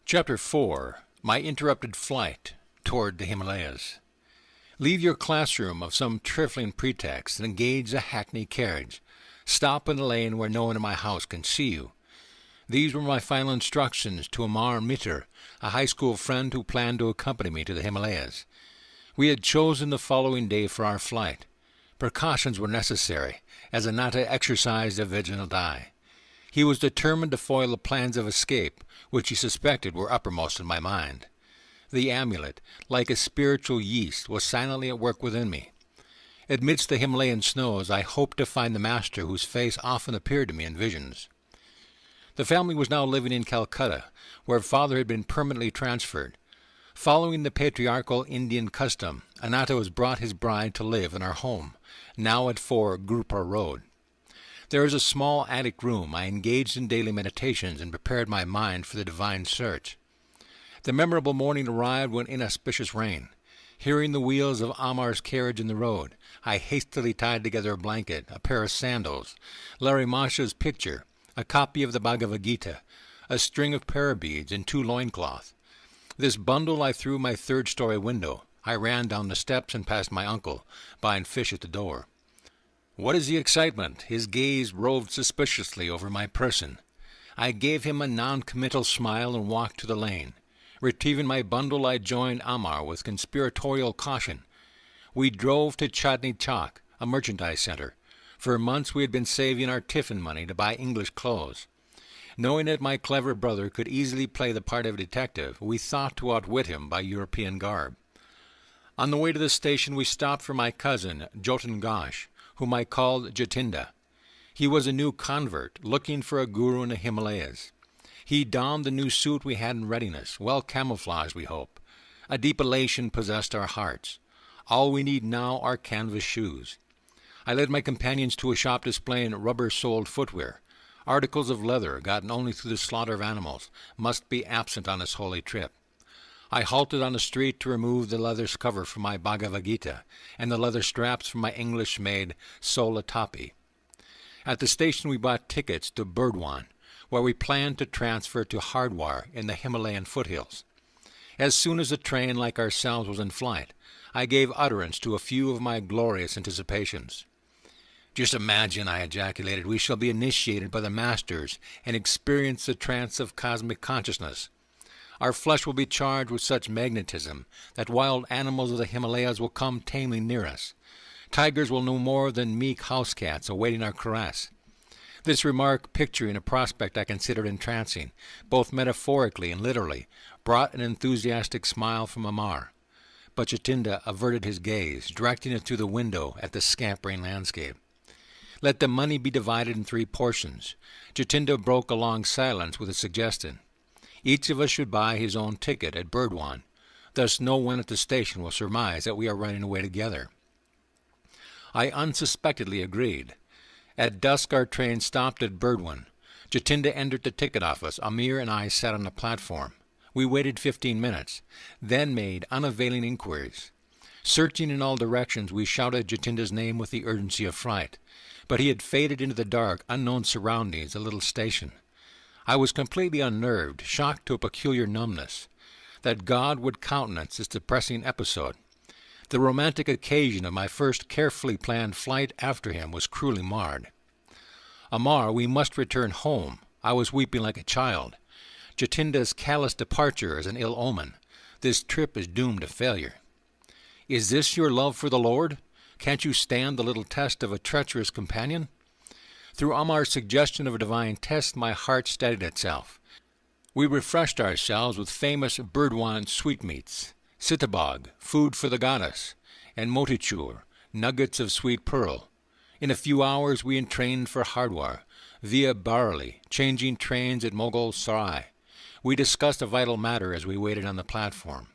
Chapter 4. My Interrupted Flight Toward the Himalayas. Leave your classroom of some trifling pretext and engage a hackney carriage. Stop in the lane where no one in my house can see you. These were my final instructions to Amar Mitter, a high school friend who planned to accompany me to the Himalayas. We had chosen the following day for our flight. Precautions were necessary, as Ananta exercised a vigilant eye. He was determined to foil the plans of escape, which he suspected were uppermost in my mind. The amulet, like a spiritual yeast, was silently at work within me. Amidst the Himalayan snows, I hoped to find the master whose face often appeared to me in visions. The family was now living in Calcutta, where father had been permanently transferred. Following the patriarchal Indian custom, Ananta has brought his bride to live in our home, now at 4 Gorakhpur Road. There is a small attic room. I engaged in daily meditations and prepared my mind for the divine search. The memorable morning arrived when inauspicious rain. Hearing the wheels of Amar's carriage in the road, I hastily tied together a blanket, a pair of sandals, Larry Masha's picture, a copy of the Bhagavad Gita, a string of prayer beads, and 2 loincloths. This bundle I threw my 3rd-story window. I ran down the steps and past my uncle, buying fish at the door. What is the excitement? His gaze roved suspiciously over my person. I gave him a non-committal smile and walked to the lane. Retrieving my bundle, I joined Amar with conspiratorial caution. We drove to Chandni Chowk, a merchandise center. For months we had been saving our tiffin money to buy English clothes. Knowing that my clever brother could easily play the part of a detective, we thought to outwit him by European garb. On the way to the station, we stopped for my cousin, Jotan Ghosh, whom I called Jatinda. He was a new convert, looking for a guru in the Himalayas. He donned the new suit we had in readiness, well camouflaged, we hope. A deep elation possessed our hearts. All we need now are canvas shoes. I led my companions to a shop displaying rubber-soled footwear. Articles of leather, gotten only through the slaughter of animals, must be absent on this holy trip. I halted on the street to remove the leather cover from my Bhagavad Gita and the leather straps from my English-made Sola Tapi. At the station we bought tickets to Burdwan, where we planned to transfer to Hardwar in the Himalayan foothills. As soon as the train, like ourselves, was in flight, I gave utterance to a few of my glorious anticipations. Just imagine, I ejaculated, we shall be initiated by the masters and experience the trance of cosmic consciousness. Our flesh will be charged with such magnetism that wild animals of the Himalayas will come tamely near us. Tigers will no more than meek house cats awaiting our caress. This remark, picturing a prospect I considered entrancing, both metaphorically and literally, brought an enthusiastic smile from Amar. But Jatinda averted his gaze, directing it through the window at the scampering landscape. Let the money be divided in 3 portions. Jatinda broke a long silence with a suggestion. Each of us should buy his own ticket at Burdwan. Thus no one at the station will surmise that we are running away together. I unsuspectedly agreed. At dusk our train stopped at Burdwan. Jatinda entered the ticket office. Amir and I sat on the platform. We waited 15 minutes, then made unavailing inquiries. Searching in all directions, we shouted Jatinda's name with the urgency of fright. But he had faded into the dark, unknown surroundings, the little station. I was completely unnerved, shocked to a peculiar numbness. That God would countenance this depressing episode. The romantic occasion of my first carefully planned flight after him was cruelly marred. Amar, we must return home. I was weeping like a child. Jatinda's callous departure is an ill omen. This trip is doomed to failure. Is this your love for the Lord? Can't you stand the little test of a treacherous companion? Through Amar's suggestion of a divine test, my heart steadied itself. We refreshed ourselves with famous Burdwan sweetmeats, sitabog, food for the goddess, and motichur, nuggets of sweet pearl. In a few hours we entrained for Hardwar, via Bareilly, changing trains at Mughal Sarai. We discussed a vital matter as we waited on the platform.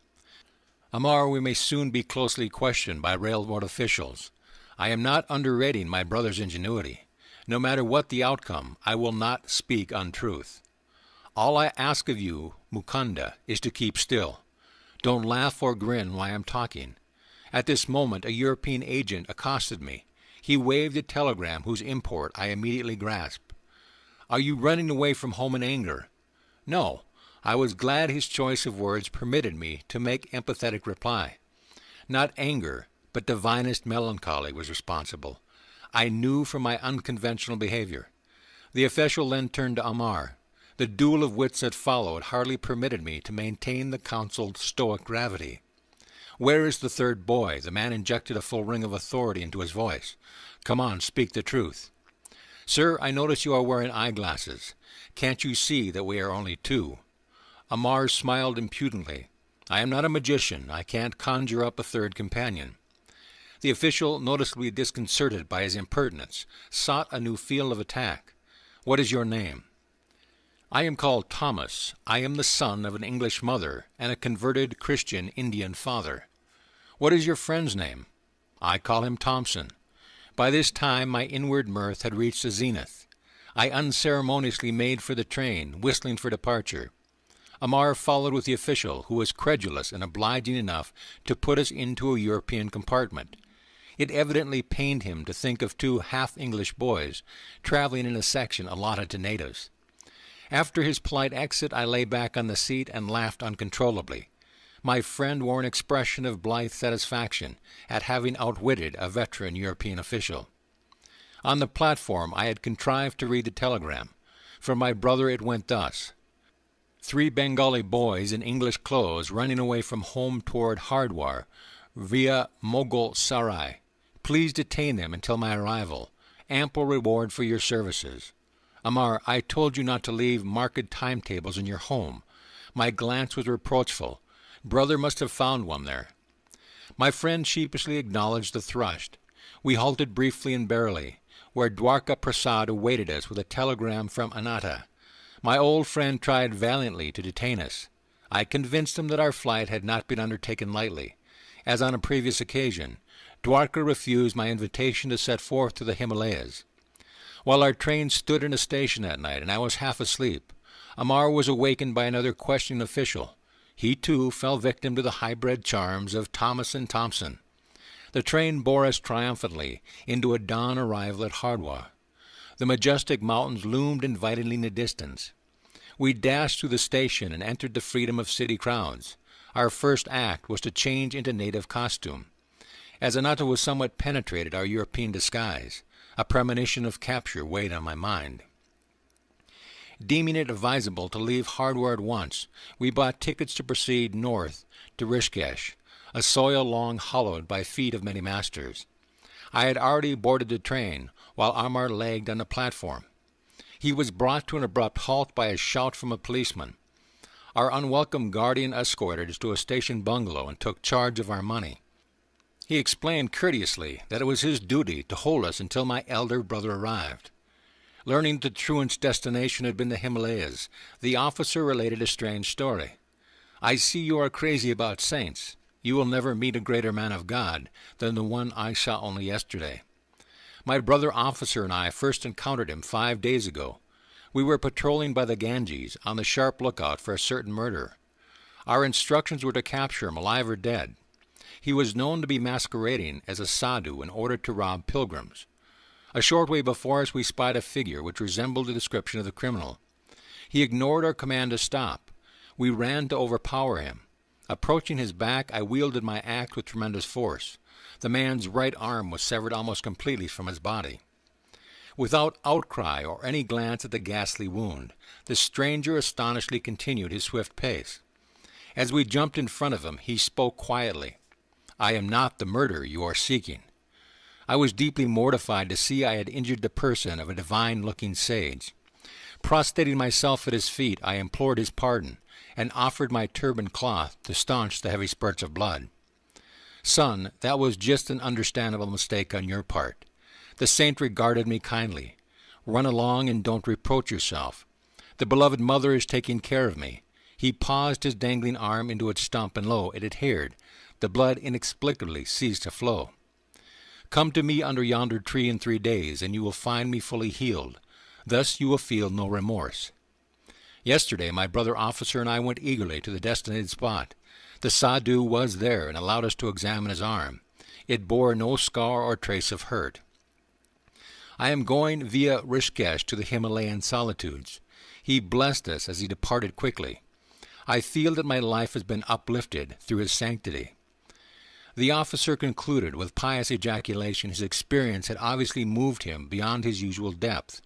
Amar, we may soon be closely questioned by railroad officials. I am not underrating my brother's ingenuity. No matter what the outcome, I will not speak untruth. All I ask of you, Mukunda, is to keep still. Don't laugh or grin while I am talking. At this moment, a European agent accosted me. He waved a telegram whose import I immediately grasped. Are you running away from home in anger? No. I was glad his choice of words permitted me to make empathetic reply. Not anger, but divinest melancholy was responsible. I knew from my unconventional behavior. The official then turned to Amar. The duel of wits that followed hardly permitted me to maintain the counseled stoic gravity. "Where is the third boy?" The man injected a full ring of authority into his voice. "Come on, speak the truth." "Sir, I notice you are wearing eyeglasses. Can't you see that we are only two?" Amar smiled impudently. "I am not a magician. I can't conjure up a third companion." The official, noticeably disconcerted by his impertinence, sought a new field of attack. "What is your name?" "I am called Thomas. I am the son of an English mother and a converted Christian Indian father." "What is your friend's name?" "I call him Thompson." By this time my inward mirth had reached the zenith. I unceremoniously made for the train, whistling for departure. Amar followed with the official, who was credulous and obliging enough to put us into a European compartment. It evidently pained him to think of two half-English boys traveling in a section allotted to natives. After his polite exit, I lay back on the seat and laughed uncontrollably. My friend wore an expression of blithe satisfaction at having outwitted a veteran European official. On the platform I had contrived to read the telegram. From my brother it went thus: 3 Bengali boys in English clothes running away from home toward Hardwar via Mughal Sarai. Please detain them until my arrival. Ample reward for your services. Amar, I told you not to leave marked timetables in your home. My glance was reproachful. Brother must have found one there. My friend sheepishly acknowledged the thrust. We halted briefly in Bareilly, where Dwarka Prasad awaited us with a telegram from Ananta. My old friend tried valiantly to detain us. I convinced him that our flight had not been undertaken lightly. As on a previous occasion, Dwarka refused my invitation to set forth to the Himalayas. While our train stood in a station that night and I was half asleep, Amar was awakened by another questioning official. He, too, fell victim to the hybrid charms of Thomas and Thompson. The train bore us triumphantly into a dawn arrival at Hardwar. The majestic mountains loomed invitingly in the distance. We dashed through the station and entered the freedom of city crowds. Our first act was to change into native costume. As Ananta was somewhat penetrated our European disguise, a premonition of capture weighed on my mind. Deeming it advisable to leave Hardwar at once, we bought tickets to proceed north to Rishikesh, a soil long hollowed by feet of many masters. I had already boarded the train, while Amar lagged on the platform. He was brought to an abrupt halt by a shout from a policeman. Our unwelcome guardian escorted us to a station bungalow and took charge of our money. He explained courteously that it was his duty to hold us until my elder brother arrived. Learning that the truant's destination had been the Himalayas, the officer related a strange story. "I see you are crazy about saints. You will never meet a greater man of God than the one I saw only yesterday. My brother officer and I first encountered him 5 days ago. We were patrolling by the Ganges, on the sharp lookout for a certain murderer. Our instructions were to capture him, alive or dead. He was known to be masquerading as a sadhu in order to rob pilgrims. A short way before us we spied a figure which resembled the description of the criminal. He ignored our command to stop. We ran to overpower him. Approaching his back, I wielded my axe with tremendous force. The man's right arm was severed almost completely from his body. Without outcry or any glance at the ghastly wound, the stranger astonishingly continued his swift pace. As we jumped in front of him, he spoke quietly. "I am not the murderer you are seeking." I was deeply mortified to see I had injured the person of a divine-looking sage. Prostrating myself at his feet, I implored his pardon, and offered my turban cloth to staunch the heavy spurts of blood. "Son, that was just an understandable mistake on your part. The saint regarded me kindly. Run along and don't reproach yourself. The beloved mother is taking care of me." He paused his dangling arm into its stump, and lo, it adhered. The blood inexplicably ceased to flow. "Come to me under yonder tree in 3 days, and you will find me fully healed. Thus you will feel no remorse." Yesterday my brother officer and I went eagerly to the designated spot. The sadhu was there and allowed us to examine his arm. It bore no scar or trace of hurt. I am going via Rishikesh to the Himalayan solitudes. He blessed us as he departed quickly. I feel that my life has been uplifted through his sanctity." The officer concluded with pious ejaculation his experience had obviously moved him beyond his usual depth.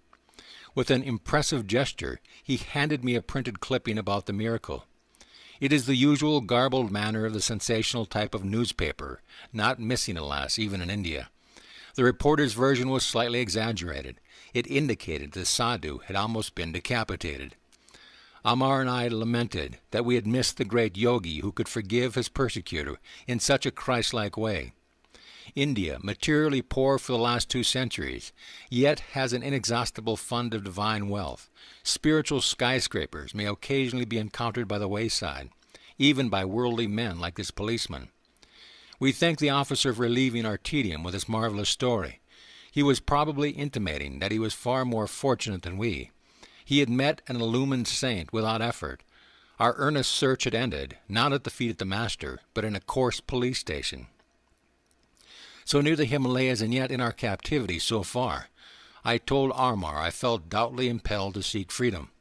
With an impressive gesture, he handed me a printed clipping about the miracle. It is the usual garbled manner of the sensational type of newspaper, not missing, alas, even in India. The reporter's version was slightly exaggerated. It indicated the sadhu had almost been decapitated. Amar and I lamented that we had missed the great Yogi who could forgive his persecutor in such a Christ-like way. India, materially poor for the last 2 centuries, yet has an inexhaustible fund of divine wealth. Spiritual skyscrapers may occasionally be encountered by the wayside, even by worldly men like this policeman. We thank the officer for relieving our tedium with this marvelous story. He was probably intimating that he was far more fortunate than we. He had met an illumined saint without effort. Our earnest search had ended, not at the feet of the master, but in a coarse police station. So near the Himalayas and yet in our captivity so far, I told Amar I felt doubtly impelled to seek freedom.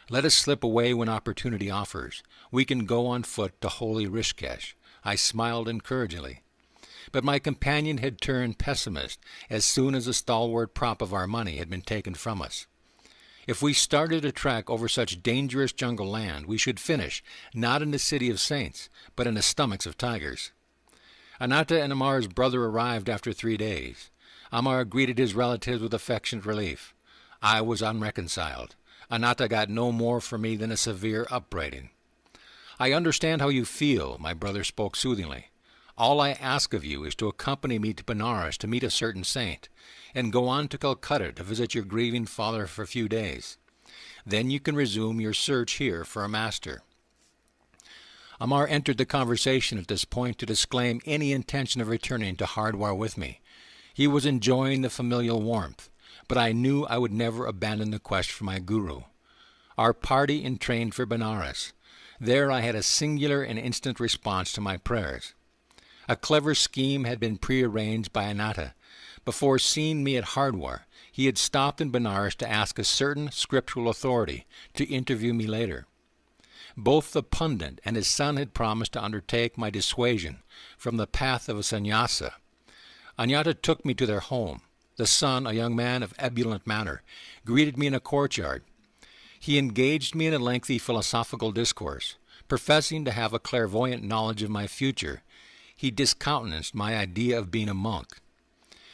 Let us slip away when opportunity offers. We can go on foot to holy Rishikesh. I smiled encouragingly. But my companion had turned pessimist as soon as the stalwart prop of our money had been taken from us. If we started a trek over such dangerous jungle land, we should finish, not in the city of saints, but in the stomachs of tigers. Anatta and Amar's brother arrived after 3 days. Amar greeted his relatives with affectionate relief. I was unreconciled. Anatta got no more from me than a severe upbraiding. "I understand how you feel," my brother spoke soothingly. "All I ask of you is to accompany me to Benares to meet a certain saint, and go on to Calcutta to visit your grieving father for a few days. Then you can resume your search here for a master." Amar entered the conversation at this point to disclaim any intention of returning to Hardwar with me. He was enjoying the familial warmth, but I knew I would never abandon the quest for my guru. Our party entrained for Benares. There I had a singular and instant response to my prayers. A clever scheme had been prearranged by Anatta. Before seeing me at Hardwar, he had stopped in Benares to ask a certain scriptural authority to interview me later. Both the pundit and his son had promised to undertake my dissuasion from the path of a sannyasa. Anatta took me to their home. The son, a young man of ebullient manner, greeted me in a courtyard. He engaged me in a lengthy philosophical discourse. Professing to have a clairvoyant knowledge of my future, he discountenanced my idea of being a monk.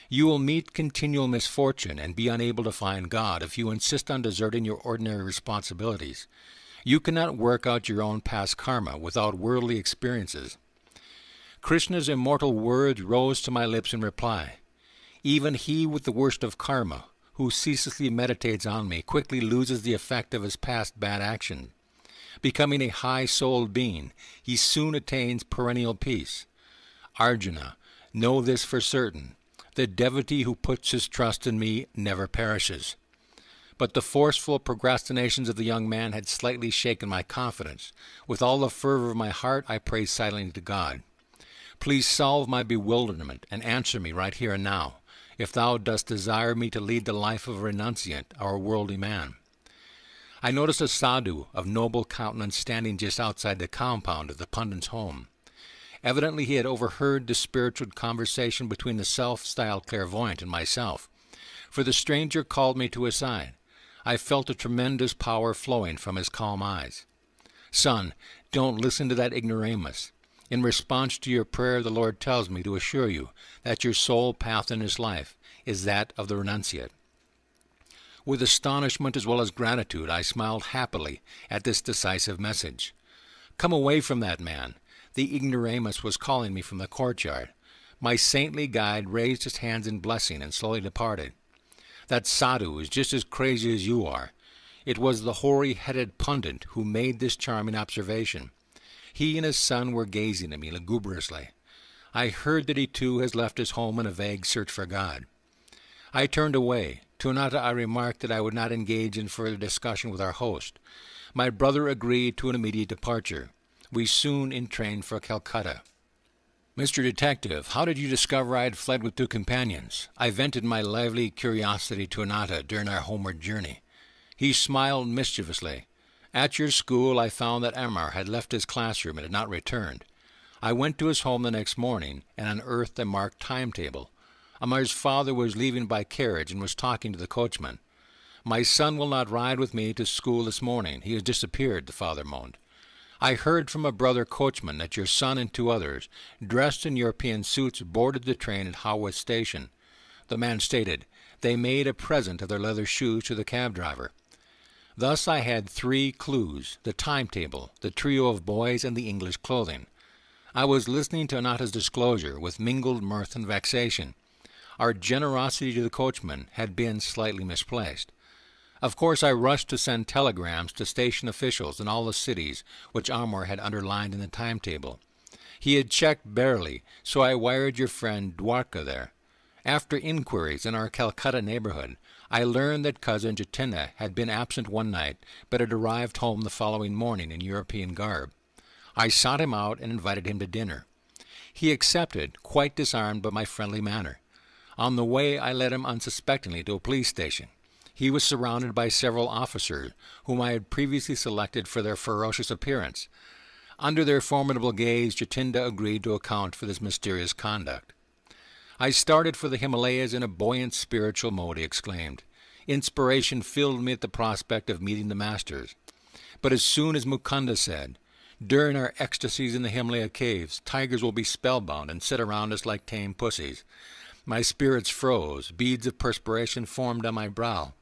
"You will meet continual misfortune and be unable to find God if you insist on deserting your ordinary responsibilities. You cannot work out your own past karma without worldly experiences." Krishna's immortal words rose to my lips in reply. "Even he with the worst of karma, who ceaselessly meditates on me, quickly loses the effect of his past bad action. Becoming a high-souled being, he soon attains perennial peace. Arjuna, know this for certain. The devotee who puts his trust in me never perishes." But the forceful procrastinations of the young man had slightly shaken my confidence. With all the fervor of my heart, I prayed silently to God. "Please solve my bewilderment and answer me right here and now, if thou dost desire me to lead the life of a renunciant or a worldly man." I noticed a sadhu of noble countenance standing just outside the compound of the pundit's home. Evidently he had overheard the spiritual conversation between the self-styled clairvoyant and myself, for the stranger called me to his side. I felt a tremendous power flowing from his calm eyes. "Son, don't listen to that ignoramus. In response to your prayer, the Lord tells me to assure you that your sole path in this life is that of the renunciate." With astonishment as well as gratitude, I smiled happily at this decisive message. "Come away from that man." The ignoramus was calling me from the courtyard. My saintly guide raised his hands in blessing and slowly departed. "That sadhu is just as crazy as you are." It was the hoary-headed pundit who made this charming observation. He and his son were gazing at me lugubriously. I heard that he too has left his home in a vague search for God. I turned away. To Anatta I remarked that I would not engage in further discussion with our host. My brother agreed to an immediate departure. We soon entrained for Calcutta. "Mr. Detective, how did you discover I had fled with 2 companions?" I vented my lively curiosity to Anatta during our homeward journey. He smiled mischievously. At your school I found that Amar had left his classroom and had not returned. I went to his home the next morning and unearthed a marked timetable. Amar's father was leaving by carriage and was talking to the coachman. "My son will not ride with me to school this morning. He has disappeared," the father moaned. "I heard from a brother coachman that your son and 2 others, dressed in European suits, boarded the train at Haworth Station." The man stated, "They made a present of their leather shoes to the cab driver." Thus I had 3 clues: the timetable, the trio of boys, and the English clothing. I was listening to Anata's disclosure with mingled mirth and vexation. Our generosity to the coachman had been slightly misplaced. Of course I rushed to send telegrams to station officials in all the cities which Amar had underlined in the timetable. He had checked barely, so I wired your friend Dwarka there. After inquiries in our Calcutta neighborhood, I learned that cousin Jatinda had been absent one night, but had arrived home the following morning in European garb. I sought him out and invited him to dinner. He accepted, quite disarmed by my friendly manner. On the way I led him unsuspectingly to a police station. He was surrounded by several officers, whom I had previously selected for their ferocious appearance. Under their formidable gaze, Jatinda agreed to account for this mysterious conduct. "I started for the Himalayas in a buoyant spiritual mode," he exclaimed. "Inspiration filled me at the prospect of meeting the masters. But as soon as Mukunda said, 'During our ecstasies in the Himalaya caves, tigers will be spellbound and sit around us like tame pussies,' my spirits froze, beads of perspiration formed on my brow.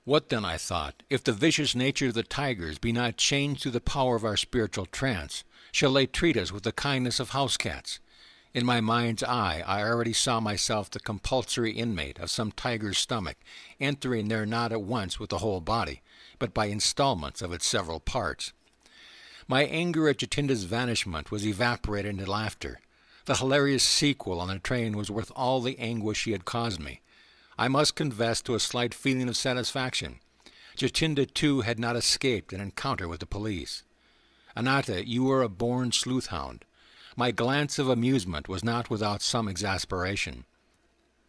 What then, I thought, if the vicious nature of the tigers be not changed through the power of our spiritual trance? Shall they treat us with the kindness of house cats? In my mind's eye I already saw myself the compulsory inmate of some tiger's stomach, entering there not at once with the whole body, but by installments of its several parts. My anger at Jatinda's vanishment was evaporated into laughter. The hilarious sequel on the train was worth all the anguish he had caused me. I must confess to a slight feeling of satisfaction. Jatinda, too, had not escaped an encounter with the police. "Anata, you are a born sleuth-hound." My glance of amusement was not without some exasperation.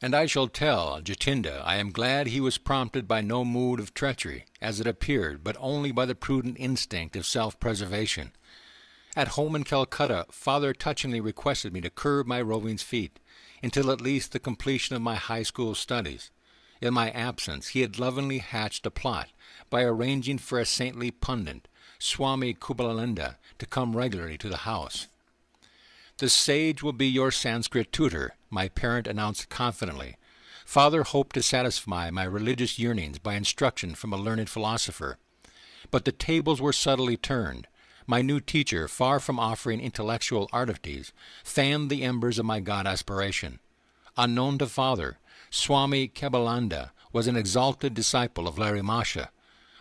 "And I shall tell Jatinda I am glad he was prompted by no mood of treachery, as it appeared, but only by the prudent instinct of self-preservation. At home in Calcutta, Father touchingly requested me to curb my roving feet, until at least the completion of my high school studies. In my absence he had lovingly hatched a plot by arranging for a saintly pundit, Swami Kubalananda, to come regularly to the house. "The sage will be your Sanskrit tutor," my parent announced confidently. Father hoped to satisfy my religious yearnings by instruction from a learned philosopher. But the tables were subtly turned. My new teacher, far from offering intellectual artifices, fanned the embers of my God aspiration. Unknown to Father, Swami Kebalananda was an exalted disciple of Larry Masha.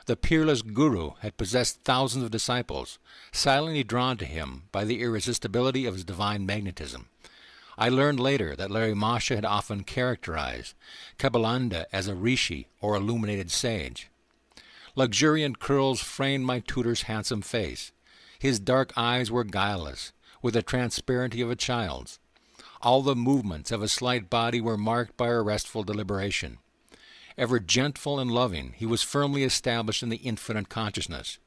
The peerless guru had possessed thousands of disciples, silently drawn to him by the irresistibility of his divine magnetism. I learned later that Larry Masha had often characterized Kebalananda as a rishi, or illuminated sage. Luxuriant curls framed my tutor's handsome face. His dark eyes were guileless, with the transparency of a child's. All the movements of his slight body were marked by a restful deliberation. Ever gentle and loving, he was firmly established in the infinite consciousness.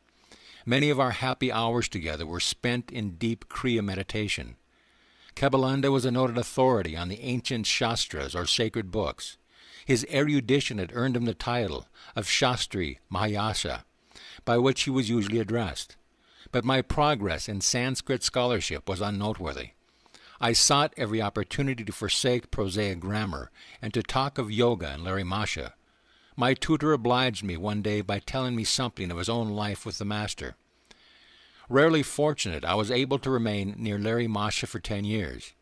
Many of our happy hours together were spent in deep Kriya meditation. Kebalananda was a noted authority on the ancient Shastras, or sacred books. His erudition had earned him the title of Shastri Mahayasha, by which he was usually addressed. But my progress in Sanskrit scholarship was unnoteworthy. I sought every opportunity to forsake prosaic grammar and to talk of yoga and Larry Masha. My tutor obliged me one day by telling me something of his own life with the master. Rarely fortunate, I was able to remain near Larry Masha for 10 years.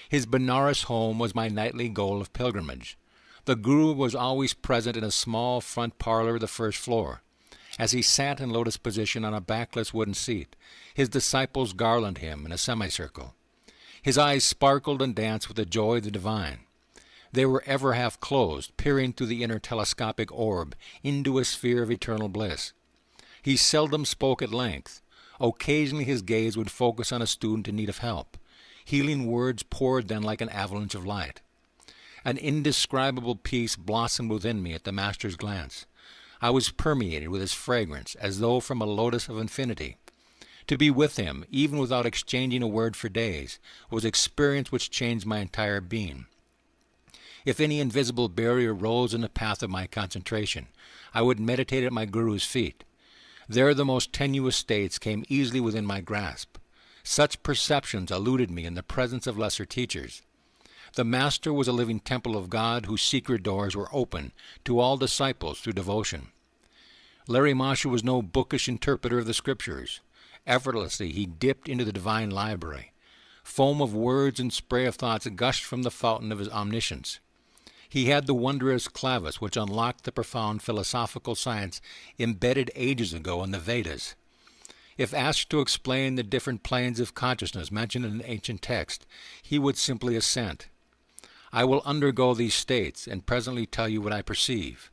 His Benares home was my nightly goal of pilgrimage. The guru was always present in a small front parlor of the first floor. As he sat in lotus position on a backless wooden seat, his disciples garlanded him in a semicircle. His eyes sparkled and danced with the joy of the divine. They were ever half closed, peering through the inner telescopic orb into a sphere of eternal bliss. He seldom spoke at length. Occasionally his gaze would focus on a student in need of help. Healing words poured then like an avalanche of light. An indescribable peace blossomed within me at the master's glance. I was permeated with his fragrance as though from a lotus of infinity. To be with him, even without exchanging a word for days, was experience which changed my entire being. If any invisible barrier rose in the path of my concentration, I would meditate at my Guru's feet. There the most tenuous states came easily within my grasp. Such perceptions eluded me in the presence of lesser teachers. The Master was a living temple of God whose secret doors were open to all disciples through devotion. Larry Masha was no bookish interpreter of the Scriptures. Effortlessly he dipped into the divine library. Foam of words and spray of thoughts gushed from the fountain of his omniscience. He had the wondrous clavis which unlocked the profound philosophical science embedded ages ago in the Vedas. If asked to explain the different planes of consciousness mentioned in an ancient text, he would simply assent. I will undergo these states and presently tell you what I perceive.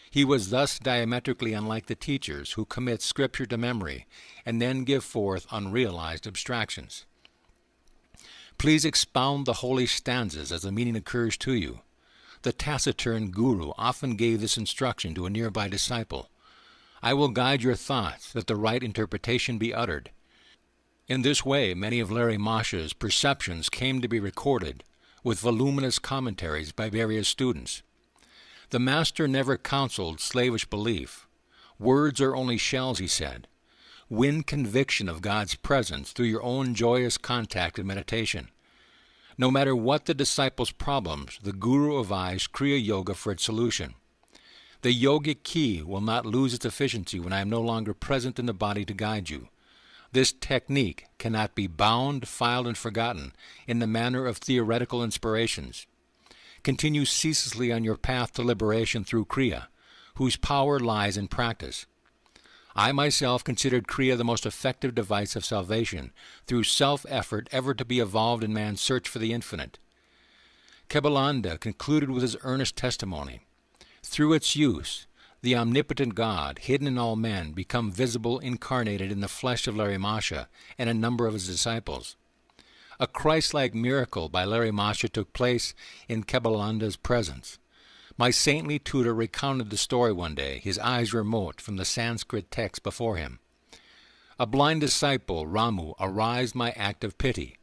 He was thus diametrically unlike the teachers who commit Scripture to memory and then give forth unrealized abstractions. Please expound the holy stanzas as the meaning occurs to you. The taciturn guru often gave this instruction to a nearby disciple. I will guide your thoughts that the right interpretation be uttered. In this way, many of Larry Masha's perceptions came to be recorded, with voluminous commentaries by various students. The Master never counseled slavish belief. Words are only shells, he said. Win conviction of God's presence through your own joyous contact and meditation. No matter what the disciple's problems, the Guru advised Kriya Yoga for its solution. The yogic key will not lose its efficiency when I am no longer present in the body to guide you. This technique cannot be bound, filed, and forgotten in the manner of theoretical inspirations. Continue ceaselessly on your path to liberation through Kriya, whose power lies in practice. I myself considered Kriya the most effective device of salvation through self-effort ever to be evolved in man's search for the infinite. Kebalanda concluded with his earnest testimony. Through its use, the omnipotent God, hidden in all men, become visible incarnated in the flesh of Larry Masha and a number of his disciples. A Christ-like miracle by Larry Masha took place in Kebalanda's presence. My saintly tutor recounted the story one day, his eyes remote from the Sanskrit text before him. A blind disciple, Ramu, aroused my act of pity.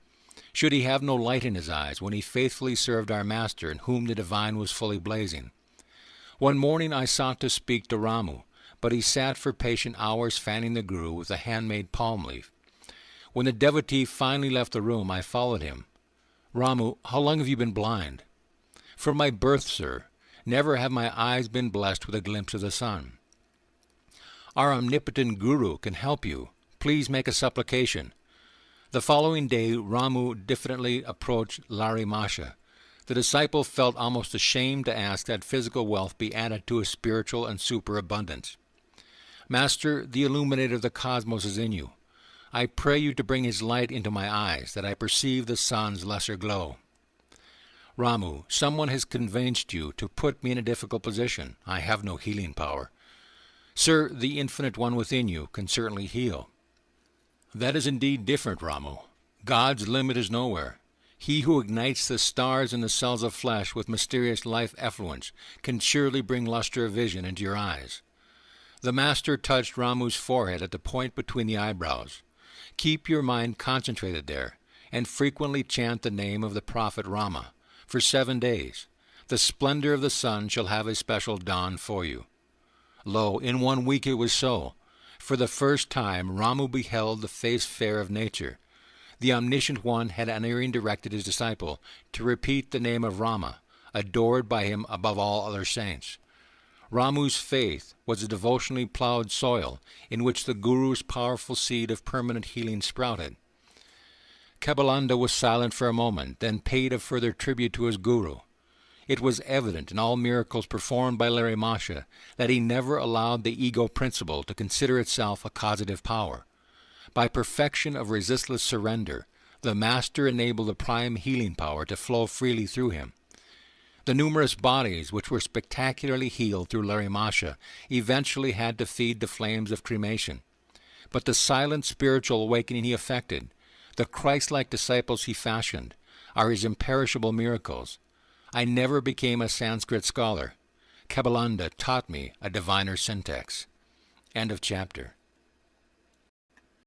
Should he have no light in his eyes when he faithfully served our Master, in whom the divine was fully blazing? One morning I sought to speak to Ramu, but he sat for patient hours fanning the Guru with a handmade palm leaf. When the devotee finally left the room, I followed him. Ramu, how long have you been blind? From my birth, sir. Never have my eyes been blessed with a glimpse of the sun. Our omnipotent Guru can help you. Please make a supplication. The following day, Ramu diffidently approached Larry Masha. The disciple felt almost ashamed to ask that physical wealth be added to his spiritual and superabundance. Master, the illuminator of the cosmos is in you. I pray you to bring his light into my eyes, that I perceive the sun's lesser glow. Ramu, someone has convinced you to put me in a difficult position. I have no healing power. Sir, the infinite one within you can certainly heal. That is indeed different, Ramu. God's limit is nowhere. He who ignites the stars in the cells of flesh with mysterious life effluence can surely bring luster of vision into your eyes. The Master touched Ramu's forehead at the point between the eyebrows. Keep your mind concentrated there, and frequently chant the name of the prophet Rama. For 7 days, the splendor of the sun shall have a special dawn for you. Lo, in 1 week it was so. For the first time Ramu beheld the face fair of nature. The omniscient one had unerring directed his disciple to repeat the name of Rama, adored by him above all other saints. Ramu's faith was a devotionally plowed soil in which the Guru's powerful seed of permanent healing sprouted. Kebalanda was silent for a moment, then paid a further tribute to his Guru. It was evident in all miracles performed by Larry Masha that he never allowed the ego principle to consider itself a causative power. By perfection of resistless surrender, the Master enabled the prime healing power to flow freely through him. The numerous bodies which were spectacularly healed through Larry Masha eventually had to feed the flames of cremation. But the silent spiritual awakening he effected, the Christ-like disciples he fashioned, are his imperishable miracles. I never became a Sanskrit scholar. Kabbalanda taught me a diviner syntax. End of chapter.